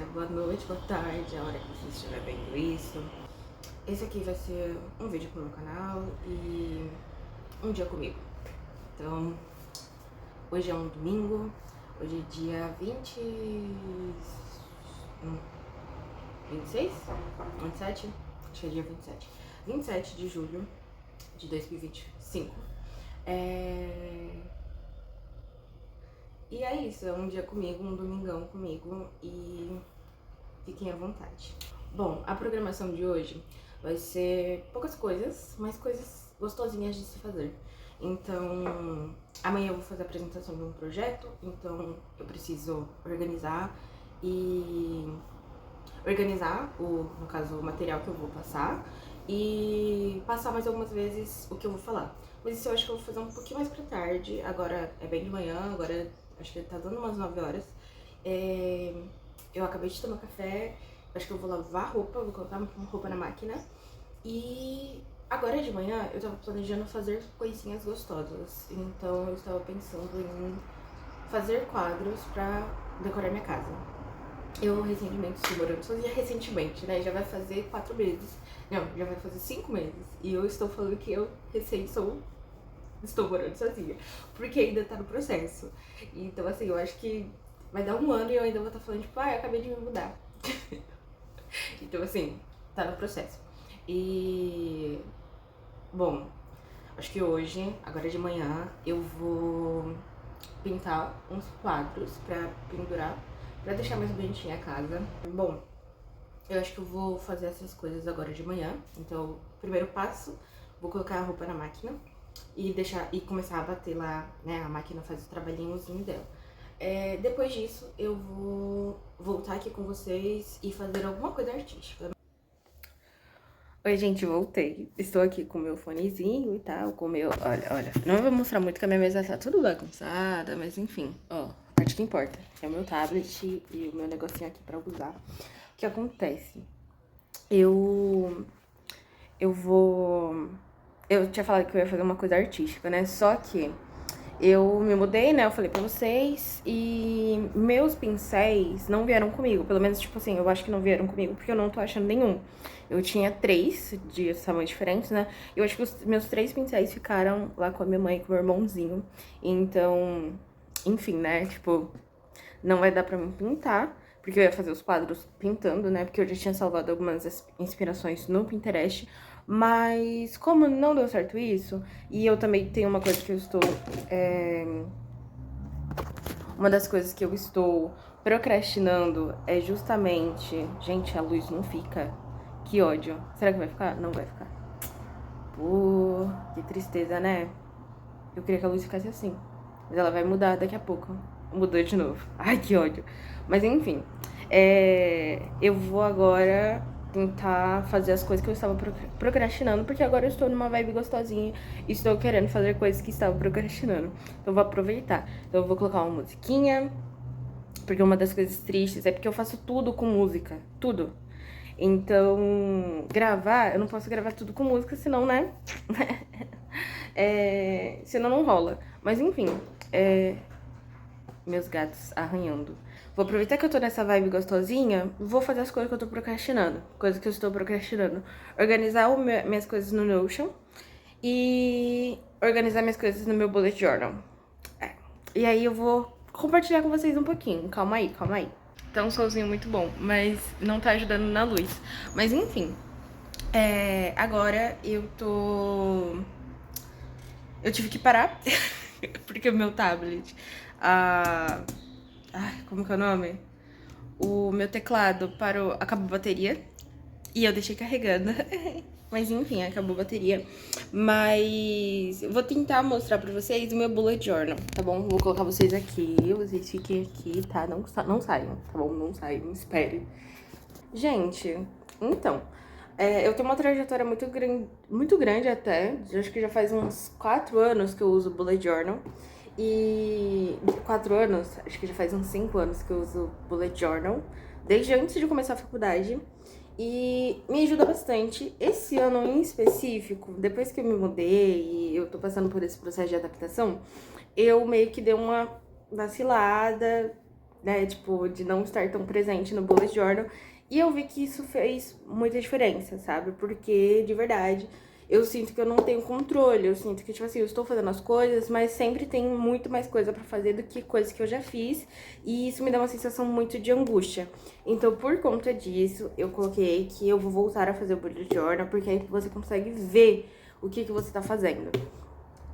dia, boa noite, boa tarde, a hora que você estiver vendo isso. Esse aqui vai ser um vídeo pro meu canal e um dia comigo. Então, hoje é um domingo, hoje é dia 26? 27? Acho que é dia 27. 27 de julho de 2025. E é isso, é um dia comigo, um domingão comigo e fiquem à vontade. Bom, a programação de hoje vai ser poucas coisas, mas coisas gostosinhas de se fazer. Então, amanhã eu vou fazer a apresentação de um projeto, então eu preciso organizar no caso, o material que eu vou passar e passar mais algumas vezes o que eu vou falar. Mas isso eu acho que eu vou fazer um pouquinho mais pra tarde, agora é bem de manhã, agora acho que tá dando umas 9 horas. Eu acabei de tomar café, acho que eu vou lavar roupa, vou colocar roupa na máquina. E agora de manhã eu tava planejando fazer coisinhas gostosas, então eu estava pensando em fazer quadros pra decorar minha casa. Eu recentemente estou morando sozinha, recentemente, né? Já vai fazer 4 meses. Não, já vai fazer 5 meses. E eu estou falando que eu estou morando sozinha. Porque ainda tá no processo. Então, assim, eu acho que vai dar um ano e eu ainda vou estar falando, tipo, eu acabei de me mudar. Então, assim, tá no processo. E... Bom, acho que hoje, agora de manhã, eu vou pintar uns quadros pra pendurar, pra deixar mais bonitinha a casa. Bom, eu acho que eu vou fazer essas coisas agora de manhã. Então, primeiro passo, vou colocar a roupa na máquina e começar a bater lá, né? A máquina faz o trabalhinhozinho dela. Depois disso, eu vou voltar aqui com vocês e fazer alguma coisa artística. Oi, gente, voltei. Estou aqui com o meu fonezinho e tal, com o meu... Olha, não vou mostrar muito que a minha mesa tá tudo bagunçada, mas enfim, ó, a parte que importa, que é o meu tablet e o meu negocinho aqui pra usar. O que acontece? Eu tinha falado que eu ia fazer uma coisa artística, né? Só que eu me mudei, né? Eu falei pra vocês. E meus pincéis não vieram comigo. Pelo menos, tipo assim, eu acho que não vieram comigo porque eu não tô achando nenhum. Eu tinha 3 de tamanhos diferentes, né? Eu acho que os meus 3 pincéis ficaram lá com a minha mãe e com o meu irmãozinho. Então, enfim, né? Tipo, não vai dar pra mim pintar. Porque eu ia fazer os quadros pintando, né? Porque eu já tinha salvado algumas inspirações no Pinterest. Mas como não deu certo isso, e eu também tenho uma coisa que eu estou... Uma das coisas que eu estou procrastinando é justamente... Gente, a luz não fica. Que ódio. Será que vai ficar? Não vai ficar. Pô, que tristeza, né? Eu queria que a luz ficasse assim. Mas ela vai mudar daqui a pouco. Mudou de novo. Ai, que ódio. Mas enfim. Eu vou agora tentar fazer as coisas que eu estava procrastinando, porque agora eu estou numa vibe gostosinha e estou querendo fazer coisas que estava procrastinando. Então eu vou aproveitar. Então eu vou colocar uma musiquinha, porque uma das coisas tristes é porque eu faço tudo com música. Tudo. Então, eu não posso gravar tudo com música, senão, né? Senão não rola. Mas enfim, meus gatos arranhando. Vou aproveitar que eu tô nessa vibe gostosinha, vou fazer as coisas que eu tô procrastinando. Coisas que eu estou procrastinando. Organizar minhas coisas no Notion e organizar minhas coisas no meu bullet journal. E aí eu vou compartilhar com vocês um pouquinho. Calma aí, calma aí. Tá um solzinho muito bom, mas não tá ajudando na luz. Mas enfim, agora eu tive que parar, porque o meu tablet... como que é o nome? O meu teclado acabou a bateria e eu deixei carregando. Mas enfim, acabou a bateria. Mas eu vou tentar mostrar pra vocês o meu bullet journal, tá bom? Vou colocar vocês aqui, vocês fiquem aqui, tá? Não saiam, tá bom? Não saiam, espere. Gente, então, eu tenho uma trajetória muito grande até. Acho que já faz uns 4 anos que eu uso bullet journal. E 4 anos, acho que já faz uns 5 anos que eu uso bullet journal, desde antes de começar a faculdade. E me ajuda bastante. Esse ano em específico, depois que eu me mudei e eu tô passando por esse processo de adaptação, eu meio que dei uma vacilada, né, tipo, de não estar tão presente no bullet journal. E eu vi que isso fez muita diferença, sabe? Porque, de verdade, eu sinto que eu não tenho controle. Eu sinto que, tipo assim, eu estou fazendo as coisas, mas sempre tem muito mais coisa pra fazer do que coisas que eu já fiz. E isso me dá uma sensação muito de angústia. Então, por conta disso, eu coloquei que eu vou voltar a fazer o bullet journal, porque aí você consegue ver o que você tá fazendo.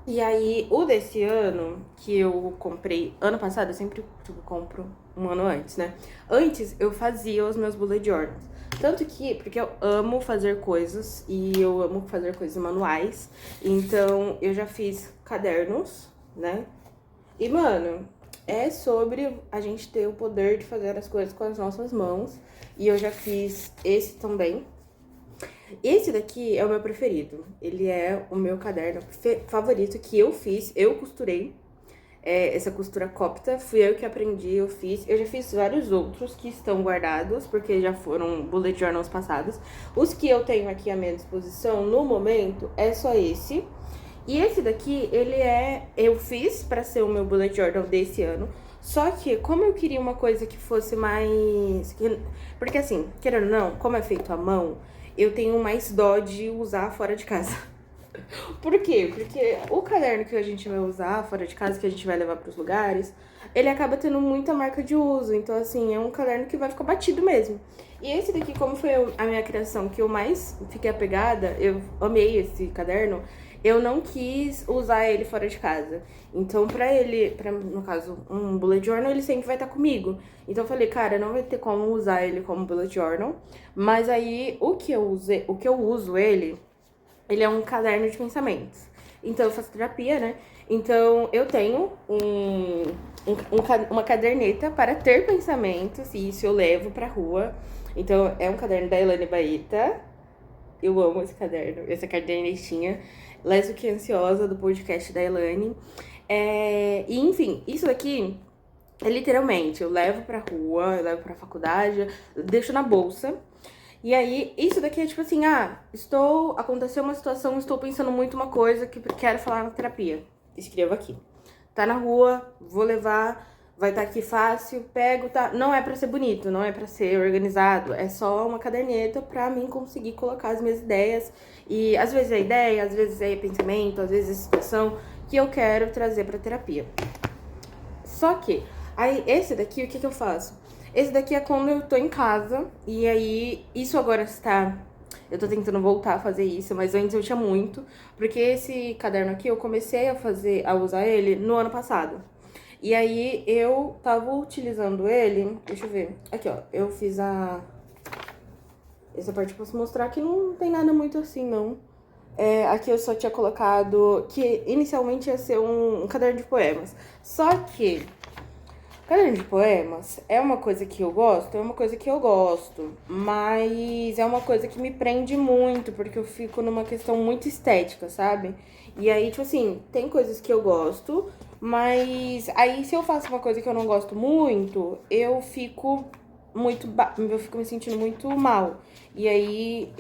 E aí, o desse ano, que eu comprei ano passado, eu sempre, tipo, compro um ano antes, né? Antes, eu fazia os meus bullet journals. Tanto que, porque eu amo fazer coisas e eu amo fazer coisas manuais. Então, eu já fiz cadernos, né? E, mano, é sobre a gente ter o poder de fazer as coisas com as nossas mãos. E eu já fiz esse também. Esse daqui é o meu preferido. Ele é o meu caderno favorito que eu fiz, eu costurei. Essa costura copta, fui eu que aprendi, eu fiz. Eu já fiz vários outros que estão guardados, porque já foram bullet journals passados. Os que eu tenho aqui à minha disposição, no momento, é só esse. E esse daqui, eu fiz pra ser o meu bullet journal desse ano. Só que, como eu queria uma coisa que fosse mais... Porque assim, querendo ou não, como é feito à mão, eu tenho mais dó de usar fora de casa. Por quê? Porque o caderno que a gente vai usar fora de casa, que a gente vai levar pros lugares, ele acaba tendo muita marca de uso. Então, assim, é um caderno que vai ficar batido mesmo. E esse daqui, como foi a minha criação que eu mais fiquei apegada, eu amei esse caderno, eu não quis usar ele fora de casa. Então, no caso, um bullet journal, ele sempre vai estar comigo. Então, eu falei, cara, não vai ter como usar ele como bullet journal. Mas aí, o que eu uso ele é um caderno de pensamentos. Então, eu faço terapia, né? Então, eu tenho uma caderneta para ter pensamentos, e isso eu levo pra rua. Então, é um caderno da Elaine Baeta. Eu amo esse caderno, essa cadernetinha. Lésbica e Ansiosa, do podcast da Elaine. E, enfim, isso aqui é literalmente, eu levo pra rua, eu levo pra faculdade, eu deixo na bolsa. E aí, isso daqui é tipo assim, aconteceu uma situação, estou pensando muito uma coisa que quero falar na terapia. Escrevo aqui. Tá na rua, vou levar, vai estar aqui fácil, pego, tá. Não é pra ser bonito, não é pra ser organizado, é só uma caderneta pra mim conseguir colocar as minhas ideias. E às vezes é ideia, às vezes é pensamento, às vezes é situação que eu quero trazer pra terapia. Só que, aí esse daqui, o que eu faço? Esse daqui é quando eu tô em casa, e aí, isso agora está... Eu tô tentando voltar a fazer isso, mas antes eu tinha muito, porque esse caderno aqui eu comecei a usar ele no ano passado. E aí, eu tava utilizando ele, deixa eu ver, aqui ó, eu fiz essa parte eu posso mostrar que não tem nada muito assim, não. Aqui eu só tinha colocado que inicialmente ia ser um caderno de poemas, só que... Caderno de poemas é uma coisa que eu gosto, mas é uma coisa que me prende muito, porque eu fico numa questão muito estética, sabe? E aí, tipo assim, tem coisas que eu gosto, mas aí se eu faço uma coisa que eu não gosto muito, eu fico me sentindo muito mal. E aí,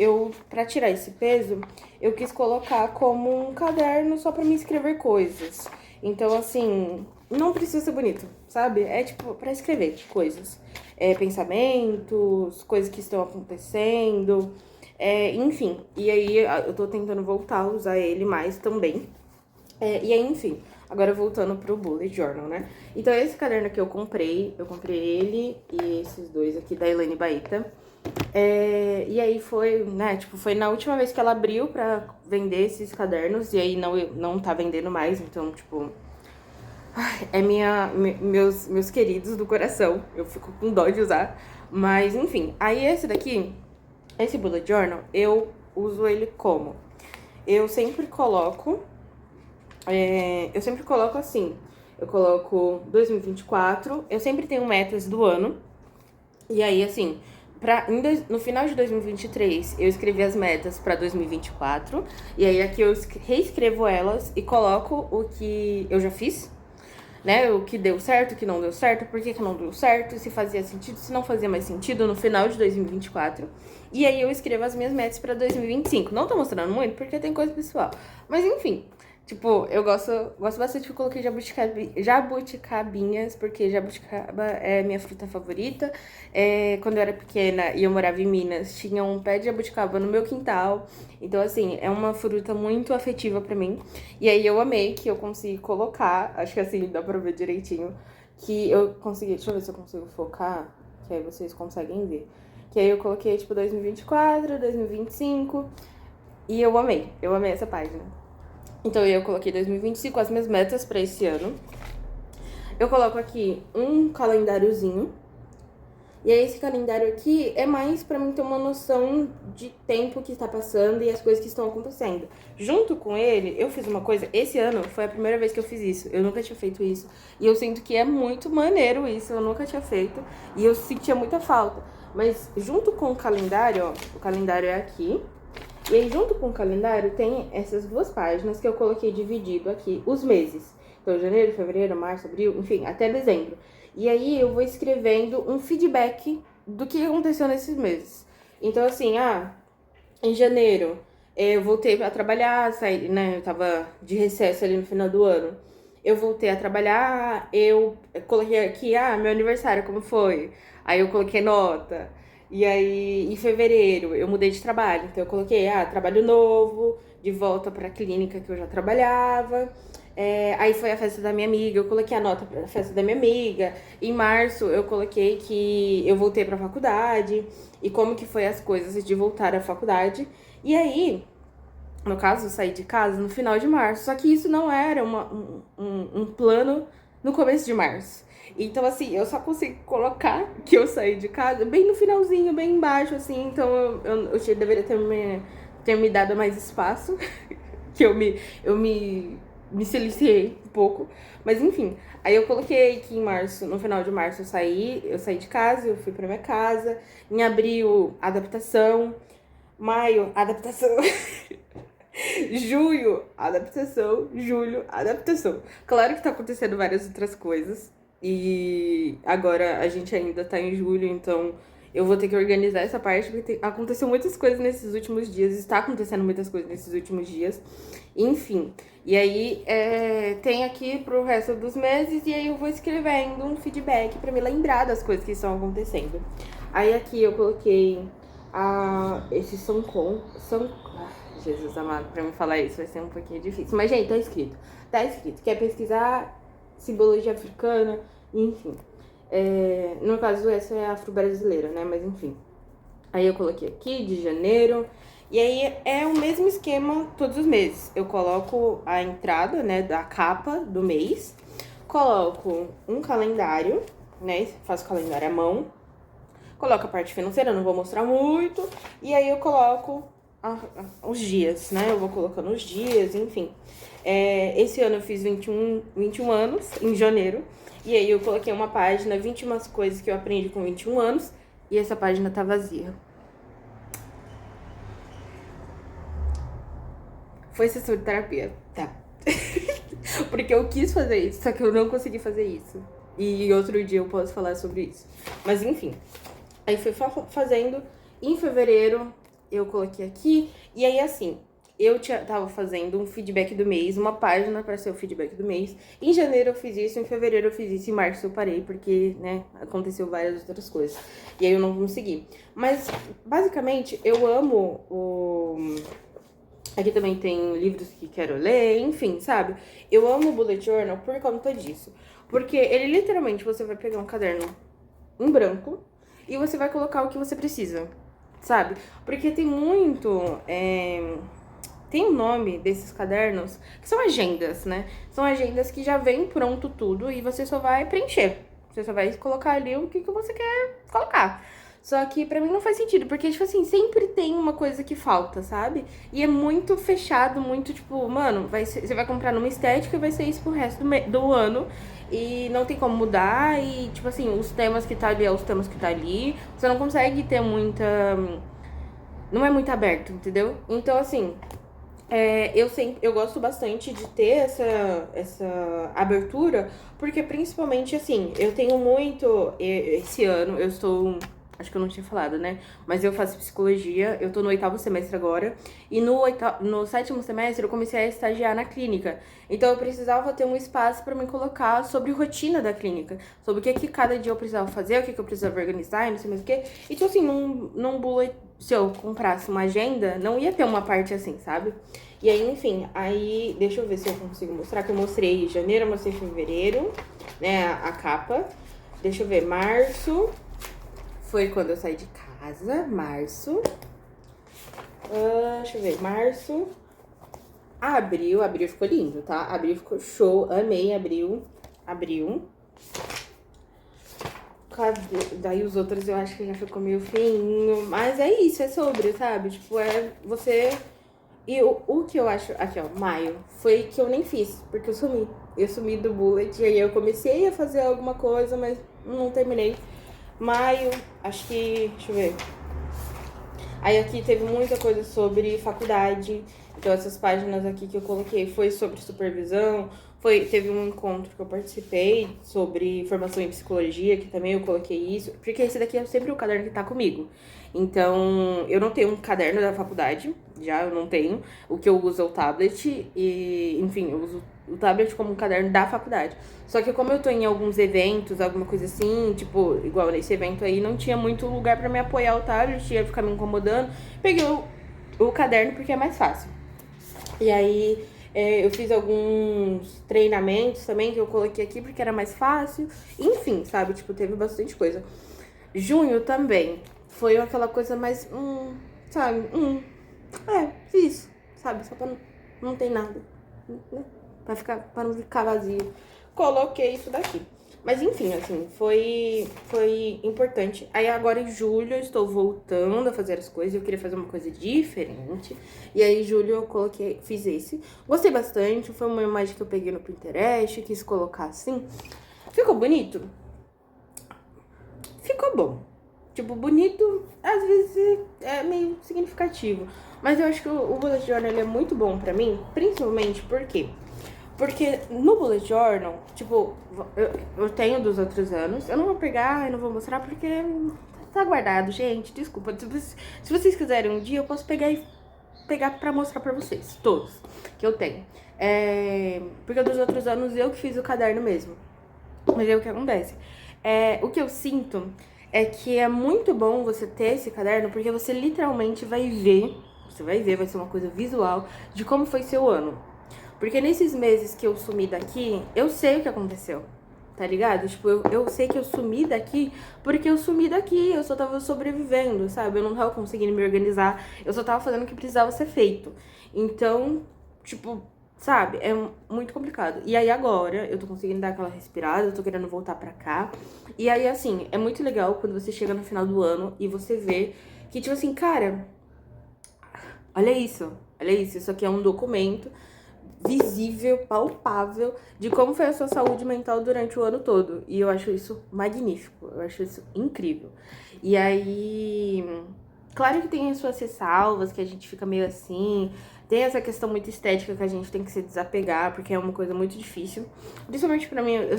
pra tirar esse peso, eu quis colocar como um caderno só pra me escrever coisas. Então, assim, não precisa ser bonito, sabe? É tipo pra escrever coisas. Pensamentos, coisas que estão acontecendo, enfim. E aí eu tô tentando voltar a usar ele mais também. E aí, enfim, agora voltando pro bullet journal, né? Então esse caderno que eu comprei ele e esses dois aqui da Elaine Baeta. E aí foi, né, tipo, foi na última vez que ela abriu pra vender esses cadernos, e aí não tá vendendo mais, então, tipo... meus queridos do coração. Eu fico com dó de usar. Mas, enfim. Aí esse daqui, esse bullet journal, eu uso ele como? Eu sempre coloco assim. Eu coloco 2024. Eu sempre tenho metas do ano. E aí, assim, no final de 2023, eu escrevi as metas pra 2024. E aí aqui eu reescrevo elas e coloco o que eu já fiz, né, o que deu certo, o que não deu certo, por que não deu certo, se fazia sentido, se não fazia mais sentido no final de 2024. E aí eu escrevo as minhas metas pra 2025. Não tô mostrando muito porque tem coisa pessoal. Mas enfim, Tipo, eu gosto bastante que eu coloquei jabuticabinhas, porque jabuticaba é minha fruta favorita. Quando eu era pequena e eu morava em Minas, tinha um pé de jabuticaba no meu quintal. Então, assim, é uma fruta muito afetiva pra mim. E aí eu amei que eu consegui colocar, acho que assim dá pra ver direitinho, que eu consegui, deixa eu ver se eu consigo focar, que aí vocês conseguem ver. Que aí eu coloquei, tipo, 2024, 2025, e eu amei essa página. Então eu coloquei 2025, as minhas metas pra esse ano. Eu coloco aqui um calendáriozinho. E aí esse calendário aqui é mais pra mim ter uma noção de tempo que está passando e as coisas que estão acontecendo. Junto com ele, eu fiz uma coisa, esse ano foi a primeira vez que eu fiz isso. Eu nunca tinha feito isso. E eu sinto que é muito maneiro isso, eu nunca tinha feito. E eu sentia muita falta. Mas junto com o calendário, ó, o calendário é aqui. E aí, junto com o calendário, tem essas duas páginas que eu coloquei dividido aqui, os meses. Então, janeiro, fevereiro, março, abril, enfim, até dezembro. E aí, eu vou escrevendo um feedback do que aconteceu nesses meses. Então, assim, em janeiro, eu voltei a trabalhar, saí, né, eu tava de recesso ali no final do ano. Eu voltei a trabalhar, eu coloquei aqui, meu aniversário, como foi? Aí eu coloquei nota. E aí, em fevereiro, eu mudei de trabalho. Então, eu coloquei, trabalho novo, de volta pra clínica que eu já trabalhava. Aí foi a festa da minha amiga, eu coloquei a nota pra festa da minha amiga. Em março, eu coloquei que eu voltei pra faculdade e como que foi as coisas de voltar à faculdade. E aí, no caso, eu saí de casa no final de março. Só que isso não era um plano no começo de março. Então, assim, eu só consigo colocar que eu saí de casa bem no finalzinho, bem embaixo, assim. Então, eu deveria ter me dado mais espaço. Que me silenciei um pouco. Mas, enfim. Aí eu coloquei que em março, no final de março, eu saí de casa, eu fui pra minha casa. Em abril, adaptação. Maio, adaptação. Junho, adaptação. Julho, adaptação. Claro que tá acontecendo várias outras coisas. E agora a gente ainda tá em julho, então eu vou ter que organizar essa parte, porque aconteceu muitas coisas nesses últimos dias. Está acontecendo muitas coisas nesses últimos dias. Enfim. E aí tem aqui pro resto dos meses, e aí eu vou escrevendo um feedback pra me lembrar das coisas que estão acontecendo. Aí aqui eu coloquei esses Jesus amado, pra mim falar isso vai ser um pouquinho difícil. Mas, gente, tá escrito. Tá escrito. Quer pesquisar simbologia africana, enfim. No caso, essa é afro-brasileira, né? Mas, enfim. Aí eu coloquei aqui, de janeiro. E aí é o mesmo esquema todos os meses. Eu coloco a entrada, né, da capa do mês. Coloco um calendário, né? Faço calendário à mão. Coloco a parte financeira, não vou mostrar muito. E aí eu coloco os dias, né? Eu vou colocando os dias, enfim. Esse ano eu fiz 21 anos, em janeiro. E aí eu coloquei uma página, 21 coisas que eu aprendi com 21 anos. E essa página tá vazia. Foi sessão de terapia, tá. Porque eu quis fazer isso, só que eu não consegui fazer isso. E outro dia eu posso falar sobre isso. Mas enfim. Aí fui fazendo. Em fevereiro eu coloquei aqui. E aí assim, tava fazendo um feedback do mês, uma página para ser o feedback do mês. Em janeiro eu fiz isso, em fevereiro eu fiz isso, em março eu parei, porque, né, aconteceu várias outras coisas. E aí eu não consegui. Mas, basicamente, eu amo Aqui também tem livros que quero ler, enfim, sabe? Eu amo o Bullet Journal por conta disso. Porque ele literalmente, você vai pegar um caderno em branco e você vai colocar o que você precisa, sabe? Porque tem muito... Tem um nome desses cadernos que são agendas, né? São agendas que já vem pronto tudo e você só vai preencher. Você só vai colocar ali o que você quer colocar. Só que pra mim não faz sentido, porque, tipo assim, sempre tem uma coisa que falta, sabe? E é muito fechado, muito, tipo, mano, você vai comprar numa estética e vai ser isso pro resto do ano. E não tem como mudar, e, tipo assim, os temas que tá ali é os temas que tá ali. Você não consegue ter muita... Não é muito aberto, entendeu? Então, assim... eu gosto bastante de ter essa abertura, porque principalmente assim, eu tenho muito. Esse ano eu estou acho que eu não tinha falado, né? Mas eu faço psicologia, eu tô no 8º semestre agora. E no 7º semestre eu comecei a estagiar na clínica. Então eu precisava ter um espaço pra me colocar sobre a rotina da clínica. Sobre o que cada dia eu precisava fazer, o que eu precisava organizar e não sei mais o que. E tipo assim, num bullet, se eu comprasse uma agenda, não ia ter uma parte assim, sabe? E aí, enfim, aí deixa eu ver se eu consigo mostrar, que eu mostrei janeiro, eu mostrei fevereiro, né, a capa. Deixa eu ver, março foi quando eu saí de casa, março. Deixa eu ver, março. Abril ficou lindo, tá? Abril ficou show, amei abril. Daí os outros eu acho que já ficou meio feinho, mas é isso, é sobre, sabe? Tipo, é você... E o que eu acho, aqui ó, maio, foi que eu nem fiz, porque eu sumi. Eu sumi do bullet, e aí eu comecei a fazer alguma coisa, mas não terminei. Maio, acho que, deixa eu ver. Aí aqui teve muita coisa sobre faculdade, então essas páginas aqui que eu coloquei foi sobre supervisão, teve um encontro que eu participei sobre formação em psicologia, que também eu coloquei isso, porque esse daqui é sempre o caderno que tá comigo. Então, eu não tenho um caderno da faculdade, eu não tenho. O que eu uso é o tablet e, enfim, eu uso o tablet como um caderno da faculdade. Só que como eu tô em alguns eventos, alguma coisa assim, tipo, igual nesse evento aí, não tinha muito lugar pra me apoiar o tablet, ia ficar me incomodando. Peguei o caderno porque é mais fácil. E aí, eu fiz alguns treinamentos também que eu coloquei aqui porque era mais fácil. Enfim, sabe? Tipo, teve bastante coisa. Junho também foi aquela coisa mais, sabe? Fiz, sabe? Só pra não ter nada, né? Pra não ficar vazio. Coloquei isso daqui. Mas enfim, assim, foi importante. Aí agora em julho eu estou voltando a fazer as coisas. Eu queria fazer uma coisa diferente. E aí em julho eu fiz esse. Gostei bastante. Foi uma imagem que eu peguei no Pinterest, quis colocar assim. Ficou bonito? Ficou bom. Tipo, bonito, às vezes é meio significativo. Mas eu acho que o Bullet Journal ele é muito bom pra mim, principalmente porque no Bullet Journal, tipo, eu tenho dos outros anos. Eu não vou pegar e não vou mostrar porque tá guardado, gente. Desculpa. Se vocês quiserem um dia, eu posso pegar pra mostrar pra vocês, todos que eu tenho. Porque dos outros anos eu que fiz o caderno mesmo. Mas aí o que acontece? O que eu sinto é que é muito bom você ter esse caderno, porque você literalmente vai ver, vai ser uma coisa visual de como foi seu ano. Porque nesses meses que eu sumi daqui, eu sei o que aconteceu, tá ligado? Tipo, eu sei que eu sumi daqui porque eu sumi daqui, eu só tava sobrevivendo, sabe? Eu não tava conseguindo me organizar, eu só tava fazendo o que precisava ser feito. Então, tipo, sabe? É muito complicado. E aí agora eu tô conseguindo dar aquela respirada, eu tô querendo voltar pra cá. E aí, assim, é muito legal quando você chega no final do ano e você vê que, tipo assim, cara, olha isso, isso aqui é um documento visível, palpável, de como foi a sua saúde mental durante o ano todo. E eu acho isso magnífico, eu acho isso incrível. E aí, claro que tem as suas ressalvas, que a gente fica meio assim, tem essa questão muito estética que a gente tem que se desapegar, porque é uma coisa muito difícil. Principalmente pra mim, eu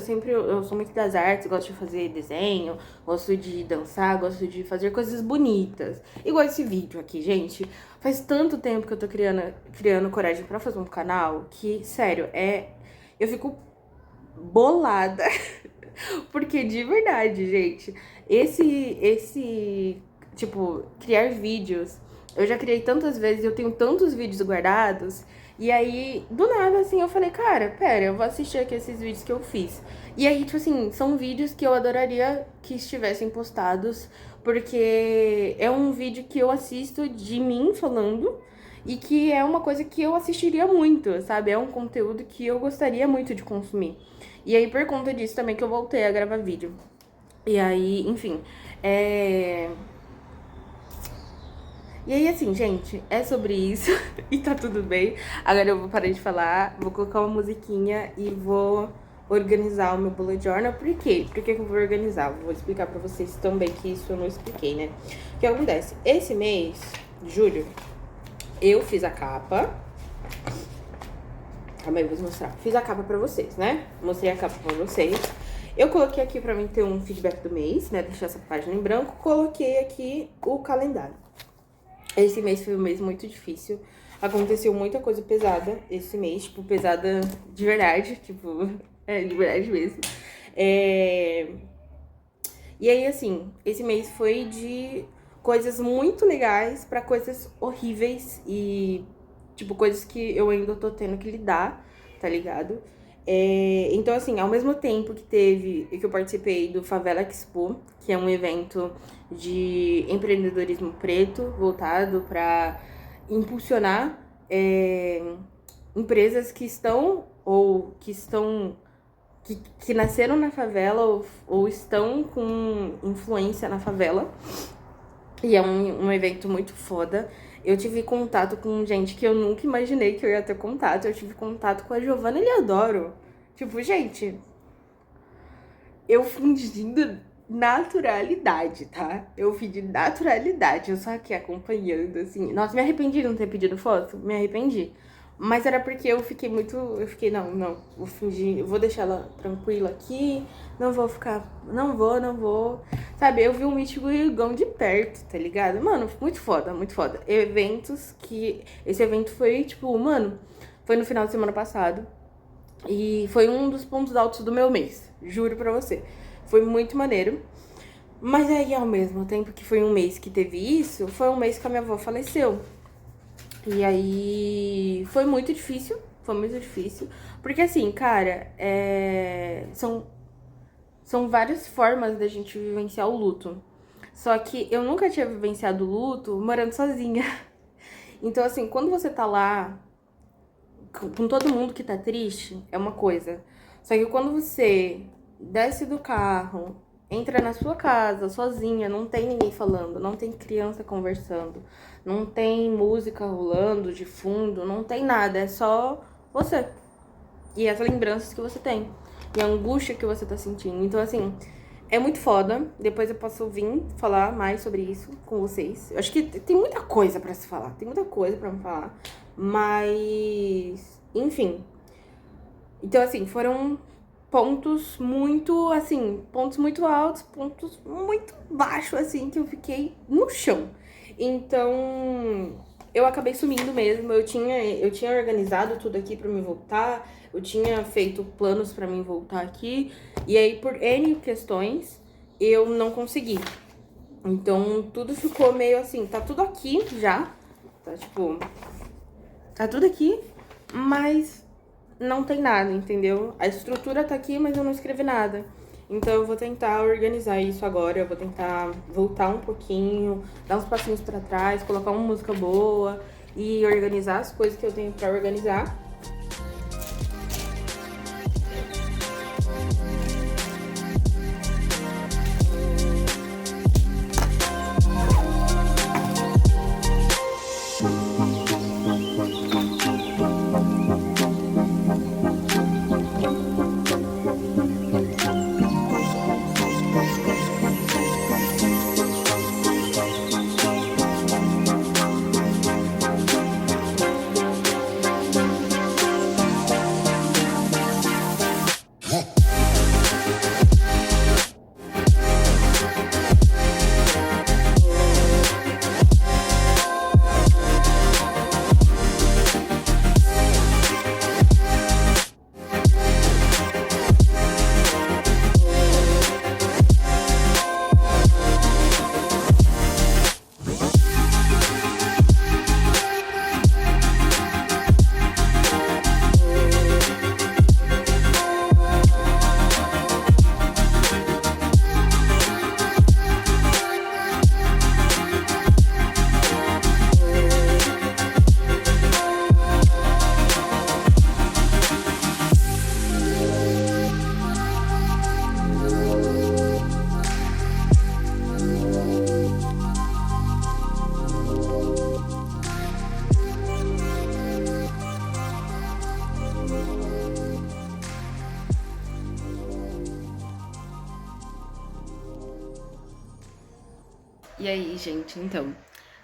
sou muito das artes, gosto de fazer desenho, gosto de dançar, gosto de fazer coisas bonitas. Igual esse vídeo aqui, gente. Faz tanto tempo que eu tô criando coragem pra fazer um canal que, sério, eu fico bolada. Porque de verdade, gente, tipo, criar vídeos, eu já criei tantas vezes, eu tenho tantos vídeos guardados. E aí, do nada, assim, eu falei, cara, pera, eu vou assistir aqui esses vídeos que eu fiz. E aí, tipo assim, são vídeos que eu adoraria que estivessem postados, porque é um vídeo que eu assisto de mim falando e que é uma coisa que eu assistiria muito, sabe? É um conteúdo que eu gostaria muito de consumir. E aí, por conta disso também que eu voltei a gravar vídeo. E aí, enfim, E aí, assim, gente, é sobre isso e tá tudo bem. Agora eu vou parar de falar, vou colocar uma musiquinha e vou organizar o meu bullet journal. Por quê? Por que eu vou organizar? Vou explicar pra vocês também, que isso eu não expliquei, né? O que acontece? Esse mês, julho, eu fiz a capa. Calma aí, eu vou mostrar. Fiz a capa pra vocês, né? Mostrei a capa pra vocês. Eu coloquei aqui pra mim ter um feedback do mês, né? Deixar essa página em branco. Coloquei aqui o calendário. Esse mês foi um mês muito difícil. Aconteceu muita coisa pesada esse mês, tipo, pesada de verdade, tipo, de verdade mesmo. E aí, assim, esse mês foi de coisas muito legais pra coisas horríveis e, tipo, coisas que eu ainda tô tendo que lidar, tá ligado? Então, assim, ao mesmo tempo que eu participei do Favela Expo, que é um evento de empreendedorismo preto voltado pra impulsionar empresas que estão ou que estão que nasceram na favela ou estão com influência na favela. E é um evento muito foda. Eu tive contato com gente que eu nunca imaginei que eu ia ter contato. Eu tive contato com a Giovanna Eliadoro. Tipo, gente, eu fingindo naturalidade, tá? Eu fingi naturalidade. Eu só aqui acompanhando, assim. Nossa, me arrependi de não ter pedido foto. Me arrependi. Mas era porque eu fiquei muito. Eu fiquei, não, vou fingir, eu vou deixar ela tranquila aqui, não vou ficar. Não vou. Sabe, eu vi o Mítico Igão de perto, tá ligado? Mano, muito foda, muito foda. Eventos que. Esse evento foi, tipo, mano, foi no final de semana passado. E foi um dos pontos altos do meu mês, juro pra você. Foi muito maneiro. Mas aí, ao mesmo tempo que foi um mês que teve isso, foi um mês que a minha avó faleceu. E aí foi muito difícil, Porque assim, cara, são várias formas da gente vivenciar o luto. Só que eu nunca tinha vivenciado o luto morando sozinha. Então, assim, quando você tá lá com todo mundo que tá triste, é uma coisa. Só que quando você desce do carro, entra na sua casa sozinha, não tem ninguém falando, não tem criança conversando, não tem música rolando de fundo, não tem nada, é só você. E as lembranças que você tem. E a angústia que você tá sentindo. Então, assim, é muito foda. Depois eu posso vir falar mais sobre isso com vocês. Eu acho que tem muita coisa pra se falar. Tem muita coisa pra me falar. Mas, enfim. Então, assim, foram pontos muito altos, pontos muito baixos, assim, que eu fiquei no chão. Então, eu acabei sumindo mesmo. Eu tinha organizado tudo aqui pra me voltar. Eu tinha feito planos pra mim voltar aqui. E aí, por N questões, eu não consegui. Então, tudo ficou meio assim, tá tudo aqui já. Tá, tipo, tá tudo aqui, mas não tem nada, entendeu? A estrutura tá aqui, mas eu não escrevi nada. Então eu vou tentar organizar isso agora, eu vou tentar voltar um pouquinho, dar uns passinhos pra trás, colocar uma música boa e organizar as coisas que eu tenho pra organizar. E aí, gente, então,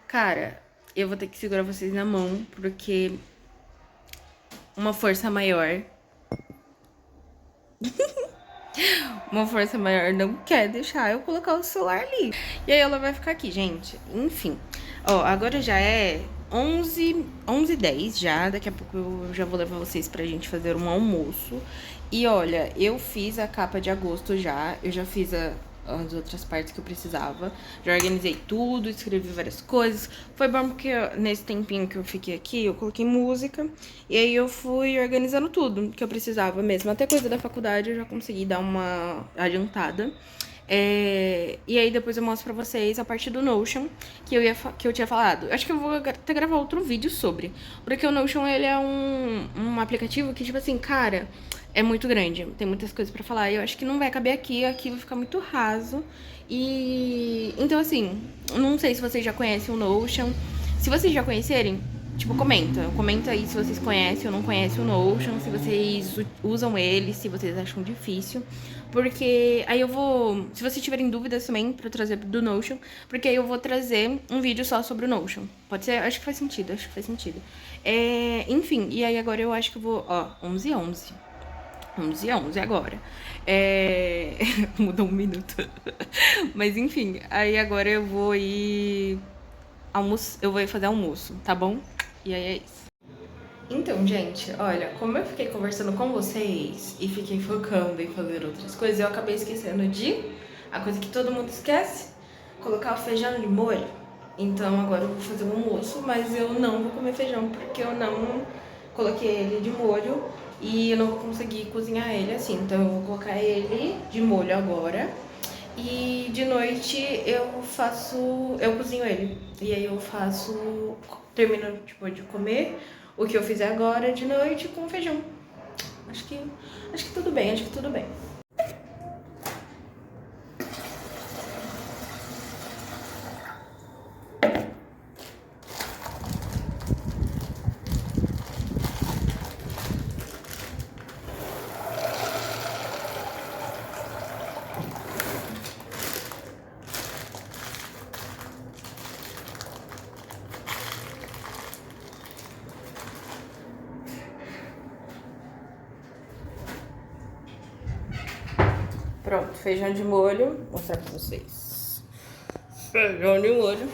cara, eu vou ter que segurar vocês na mão, porque uma força maior uma força maior não quer deixar eu colocar o celular ali. E aí ela vai ficar aqui, gente. Enfim. Ó, agora já é 11h10 já. Daqui a pouco eu já vou levar vocês pra gente fazer um almoço. E olha, eu fiz a capa de agosto já. Eu já fiz as outras partes que eu precisava. Já organizei tudo, escrevi várias coisas. Foi bom porque nesse tempinho que eu fiquei aqui, eu coloquei música. E aí eu fui organizando tudo que eu precisava mesmo. Até coisa da faculdade eu já consegui dar uma adiantada. E aí depois eu mostro pra vocês a parte do Notion que eu tinha falado. Acho que eu vou até gravar outro vídeo sobre. Porque o Notion, ele é um aplicativo que, tipo assim, cara, é muito grande. Tem muitas coisas pra falar. E eu acho que não vai caber aqui vai ficar muito raso. Então, assim, não sei se vocês já conhecem o Notion. Se vocês já conhecerem, tipo, comenta aí se vocês conhecem ou não conhecem o Notion, se vocês usam ele, se vocês acham difícil. Porque aí eu vou, se vocês tiverem dúvidas também pra eu trazer do Notion, porque aí eu vou trazer um vídeo só sobre o Notion. Pode ser? Acho que faz sentido, enfim, e aí agora eu acho que eu vou, ó, 11h11. 11h11 agora. Mudou um minuto. Mas enfim, aí agora eu vou ir eu vou ir fazer almoço, tá bom? E aí é isso. Então, gente, olha, como eu fiquei conversando com vocês e fiquei focando em fazer outras coisas, eu acabei esquecendo de a coisa que todo mundo esquece, colocar o feijão de molho. Então agora eu vou fazer um almoço, mas eu não vou comer feijão porque eu não coloquei ele de molho e eu não vou conseguir cozinhar ele assim. Então eu vou colocar ele de molho agora. E de noite eu cozinho ele. E aí eu termino tipo, de comer o que eu fizer agora de noite com feijão. Acho que tudo bem, acho que tudo bem. Pronto, feijão de molho. Vou mostrar pra vocês. Feijão de molho.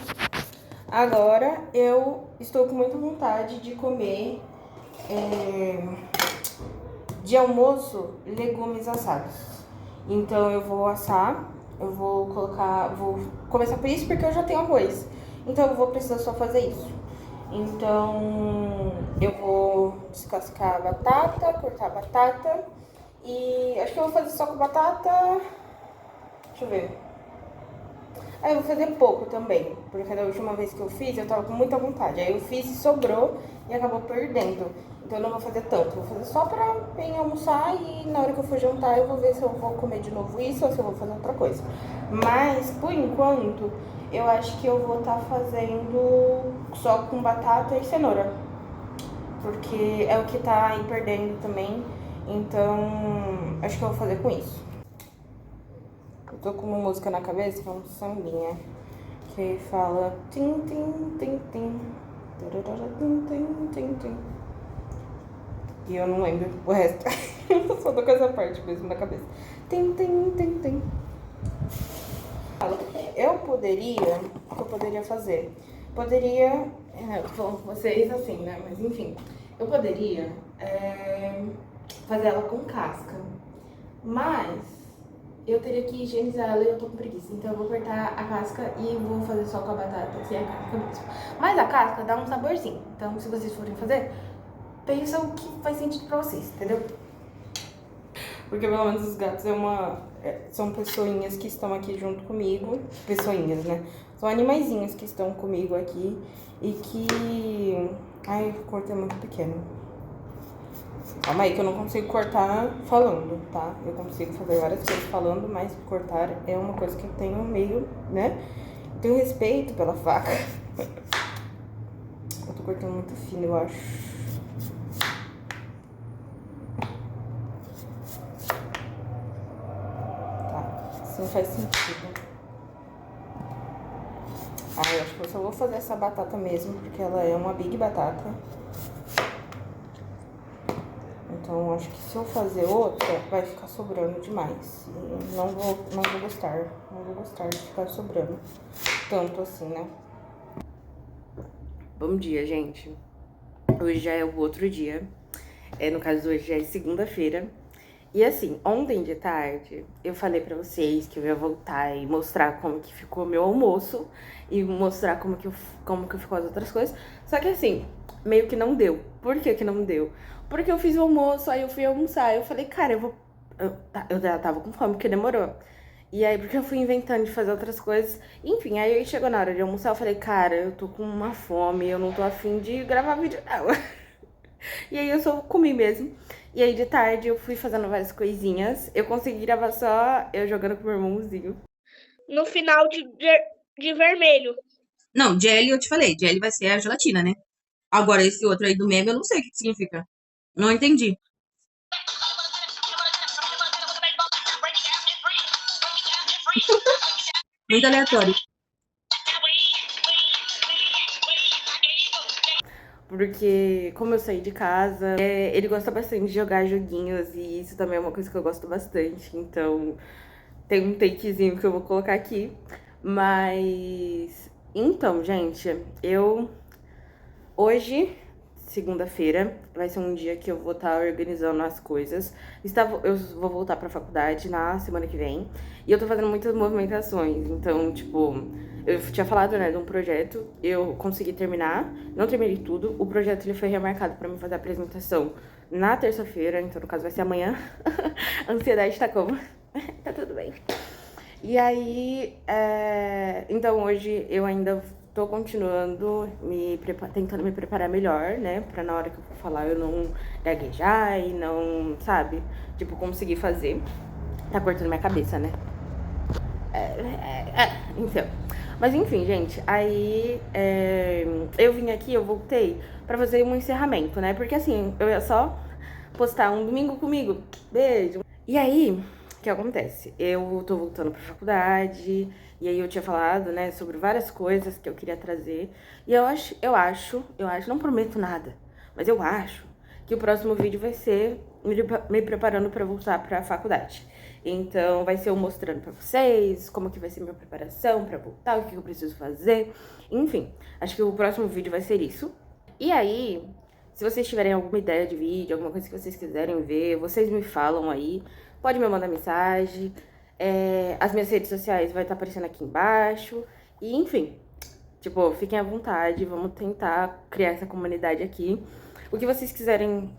Agora eu estou com muita vontade de comer de almoço legumes assados. Então eu vou assar, vou começar por isso porque eu já tenho arroz. Então eu vou precisar só fazer isso. Então eu vou descascar a batata, cortar a batata e acho que eu vou fazer só com batata. Deixa eu ver. Aí eu vou fazer pouco também, porque da última vez que eu fiz eu tava com muita vontade. Aí eu fiz e sobrou e acabou perdendo. Então eu não vou fazer tanto, vou fazer só pra bem almoçar e na hora que eu for jantar eu vou ver se eu vou comer de novo isso ou se eu vou fazer outra coisa. Mas por enquanto eu acho que eu vou estar fazendo só com batata e cenoura. Porque é o que tá aí perdendo também. Então acho que eu vou fazer com isso. Eu tô com uma música na cabeça que é um sambinha. Que fala tim, tim, tim, tim. Tim, tim, tim, tim. E eu não lembro o resto. Eu só tô com essa parte mesmo na cabeça. Tim, tim, tim, tim. O que eu poderia fazer? Eu tô falando com vocês assim, né? Mas enfim. Eu poderia fazer ela com casca. Mas eu teria que higienizar ela e eu tô com preguiça. Então eu vou cortar a casca e vou fazer só com a batata sem a casca mesmo. Mas a casca dá um saborzinho. Então se vocês forem fazer, pensa o que faz sentido pra vocês, entendeu? Porque pelo menos os gatos são pessoinhas que estão aqui junto comigo. Pessoinhas, né? São animaizinhos que estão comigo aqui e que... Ai, o corte é muito pequeno. Calma aí que eu não consigo cortar falando, tá? Eu consigo fazer várias coisas falando, mas cortar é uma coisa que eu tenho meio, né? Tenho respeito pela faca. Eu tô cortando muito fino, eu acho. Tá, assim faz sentido. Eu acho que eu só vou fazer essa batata mesmo, porque ela é uma big batata. Então Então, acho que se eu fazer outra, vai ficar sobrando demais. E não vou gostar. Não vou gostar de ficar sobrando tanto assim, né? Bom dia, gente. Hoje já é o outro dia. No caso, hoje já é segunda-feira. E assim, ontem de tarde, eu falei pra vocês que eu ia voltar e mostrar como que ficou meu almoço. E mostrar como que ficou as outras coisas. Só que assim, meio que não deu. Por que que não deu? Porque eu fiz o almoço, aí eu fui almoçar. Eu falei, cara, eu já tava com fome, porque demorou. E aí, porque eu fui inventando de fazer outras coisas. Enfim, aí chegou na hora de almoçar, eu falei, cara, eu tô com uma fome, eu não tô afim de gravar vídeo, não. E aí eu só comi mesmo. E aí de tarde eu fui fazendo várias coisinhas. Eu consegui gravar só eu jogando com meu irmãozinho. No final de vermelho. Não, jelly eu te falei, jelly vai ser a gelatina, né? Agora esse outro aí do meme eu não sei o que significa. Não entendi. Muito aleatório. Porque, como eu saí de casa, ele gosta bastante de jogar joguinhos. E isso também é uma coisa que eu gosto bastante. Então, tem um takezinho que eu vou colocar aqui. Mas, então, gente, hoje, segunda-feira, vai ser um dia que eu vou estar organizando as coisas. Eu vou voltar pra faculdade na semana que vem. E eu tô fazendo muitas movimentações. Então, tipo, eu tinha falado, né, de um projeto. Eu consegui terminar. Não terminei tudo. O projeto ele foi remarcado pra mim fazer a apresentação na terça-feira. Então, no caso, vai ser amanhã. A ansiedade tá como? Tá tudo bem. E aí, então hoje eu ainda tô continuando tentando me preparar melhor, né? Pra na hora que eu for falar eu não gaguejar e não, sabe? Tipo, conseguir fazer. Tá cortando minha cabeça, né? Então. Mas enfim, gente, aí eu vim aqui, eu voltei pra fazer um encerramento, né? Porque assim, eu ia só postar um domingo comigo. Beijo. E aí, o que acontece? Eu tô voltando pra faculdade, e aí eu tinha falado, né, sobre várias coisas que eu queria trazer. E eu acho, não prometo nada, mas eu acho que o próximo vídeo vai ser me preparando pra voltar pra faculdade. Então, vai ser eu mostrando pra vocês como que vai ser minha preparação pra voltar, o que eu preciso fazer. Enfim, acho que o próximo vídeo vai ser isso. E aí, se vocês tiverem alguma ideia de vídeo, alguma coisa que vocês quiserem ver, vocês me falam aí. Pode me mandar mensagem. As minhas redes sociais vai estar aparecendo aqui embaixo. E, enfim, tipo, fiquem à vontade. Vamos tentar criar essa comunidade aqui. O que vocês quiserem,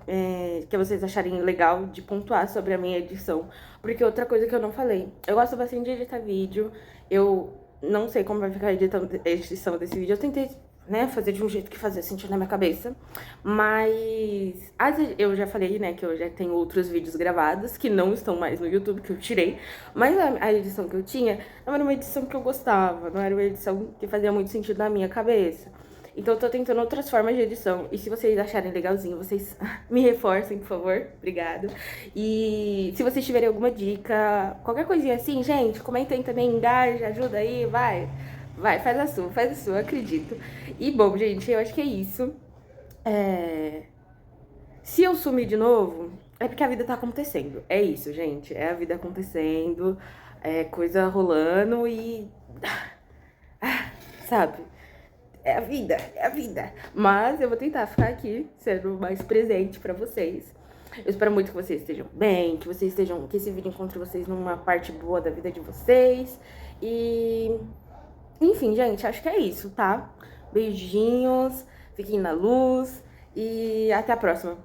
que vocês acharem legal de pontuar sobre a minha edição. Porque outra coisa que eu não falei, eu gosto bastante de editar vídeo. Eu não sei como vai ficar a edição desse vídeo. Eu tentei, né, fazer de um jeito que fazia sentido na minha cabeça. Mas eu já falei, né, que eu já tenho outros vídeos gravados que não estão mais no YouTube, que eu tirei. Mas a edição que eu tinha não era uma edição que eu gostava, não era uma edição que fazia muito sentido na minha cabeça. Então eu tô tentando outras formas de edição. E se vocês acharem legalzinho, vocês me reforcem, por favor. Obrigada. E se vocês tiverem alguma dica, qualquer coisinha assim, gente, comentem também, engaja, ajuda aí, vai. Vai, faz a sua, acredito. E bom, gente, eu acho que é isso. Se eu sumir de novo, é porque a vida tá acontecendo. É isso, gente. É a vida acontecendo, é coisa rolando e. Sabe? É a vida, é a vida. Mas eu vou tentar ficar aqui, sendo mais presente pra vocês. Eu espero muito que vocês estejam bem, que esse vídeo encontre vocês numa parte boa da vida de vocês. E, enfim, gente, acho que é isso, tá? Beijinhos, fiquem na luz e até a próxima.